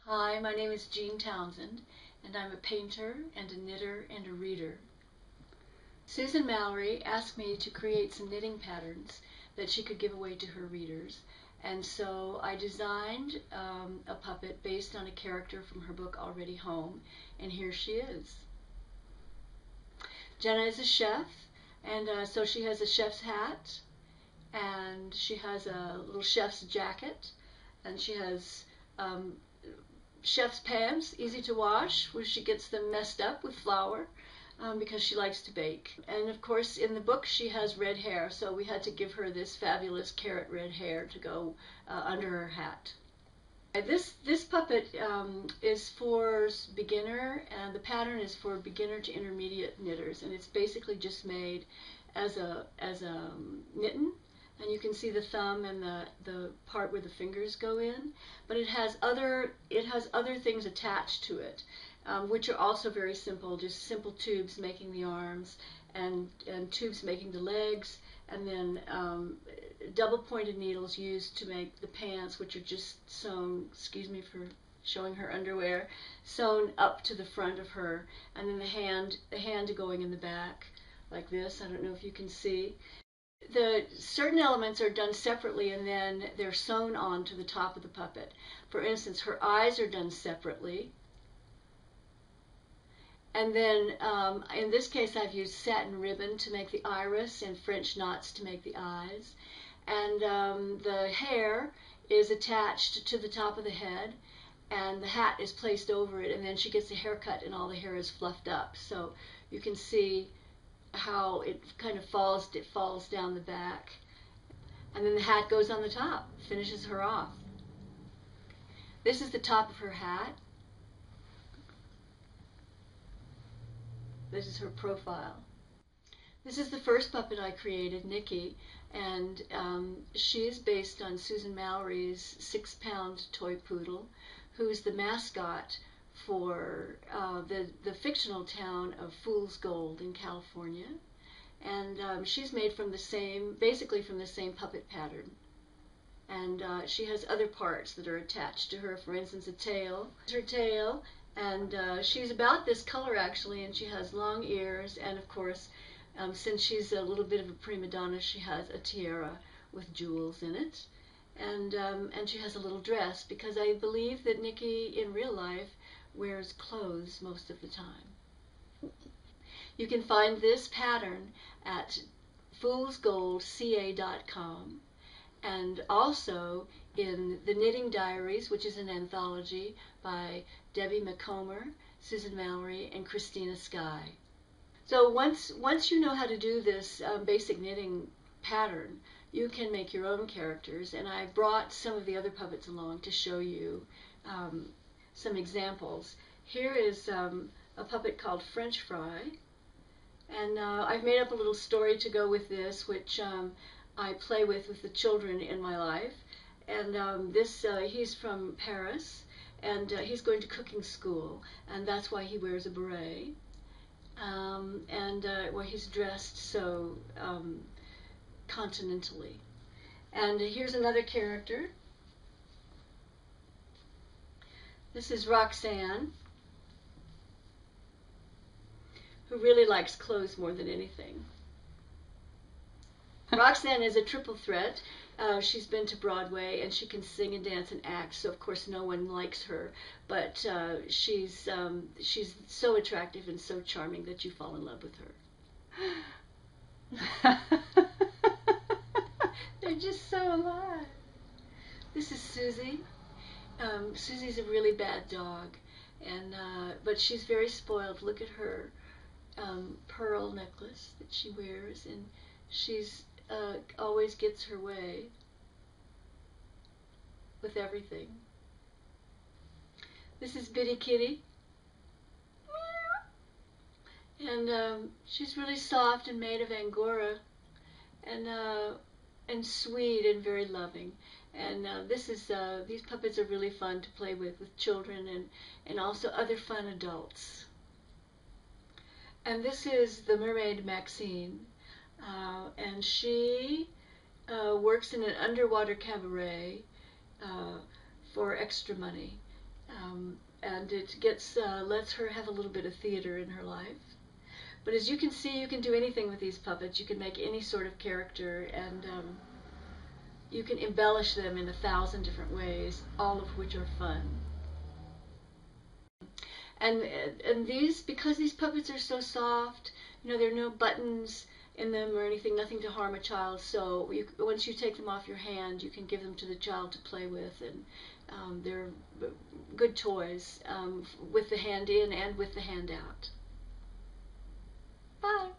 Hi, my name is Jean Townsend, and I'm a painter and a knitter and a reader. Susan Mallery asked me to create some knitting patterns that she could give away to her readers, and so I designed a puppet based on a character from her book Already Home, and here she is. Jenna is a chef, and so she has a chef's hat, and she has a little chef's jacket, and she has chef's pans, easy to wash, where she gets them messed up with flour because she likes to bake. And of course, in the book, she has red hair, so we had to give her this fabulous carrot red hair to go under her hat. This puppet is for beginner, and the pattern is for beginner to intermediate knitters, and it's basically just made as a mitten. And you can see the thumb and the part where the fingers go in, but it has other things attached to it, which are also very simple, just simple tubes making the arms and tubes making the legs, and then double pointed needles used to make the pants, which are just sewn, excuse me for showing her underwear, sewn up to the front of her, and then the hand going in the back like this. I don't know if you can see. The certain elements are done separately, and then they're sewn on to the top of the puppet. For instance, her eyes are done separately, and then in this case I've used satin ribbon to make the iris and French knots to make the eyes, and the hair is attached to the top of the head, and the hat is placed over it, and then she gets a haircut and all the hair is fluffed up, so you can see how it kind of falls down the back, and then the hat goes on the top, finishes her off. This is the top of her hat. This is her profile. This is the first puppet I created, Nikki, and she is based on Susan Mallery's 6-pound toy poodle, who's the mascot for the fictional town of Fool's Gold in California, and she's made from basically from the same puppet pattern. And she has other parts that are attached to her. For instance, her tail, and she's about this color actually, and she has long ears, and of course, since she's a little bit of a prima donna, she has a tiara with jewels in it, and she has a little dress, because I believe that Nikki in real life wears clothes most of the time. You can find this pattern at foolsgoldca.com, and also in the Knitting Diaries, which is an anthology by Debbie McComber, Susan Mallery, and Christina Sky. So once you know how to do this basic knitting pattern, you can make your own characters, and I brought some of the other puppets along to show you some examples. Here is a puppet called French Fry, and I've made up a little story to go with this, which I play with the children in my life. And he's from Paris, and he's going to cooking school, and that's why he wears a beret, and why he's dressed so continentally. And here's another character. This is Roxanne, who really likes clothes more than anything. Roxanne is a triple threat. She's been to Broadway, and she can sing and dance and act, so of course no one likes her, but she's so attractive and so charming that you fall in love with her. They're just so alive. This is Susie. Susie's a really bad dog, and but she's very spoiled. Look at her pearl necklace that she wears, and she's always gets her way with everything. This is Bitty Kitty, and she's really soft and made of Angora, and sweet and very loving. And these puppets are really fun to play with children and also other fun adults. And this is the mermaid Maxine, and she works in an underwater cabaret for extra money. And it lets her have a little bit of theater in her life. But as you can see, you can do anything with these puppets. You can make any sort of character, and you can embellish them in 1,000 different ways, all of which are fun. And because these puppets are so soft, there are no buttons in them or anything, nothing to harm a child. So once you take them off your hand, you can give them to the child to play with, and they're good toys with the hand in and with the hand out. Bye.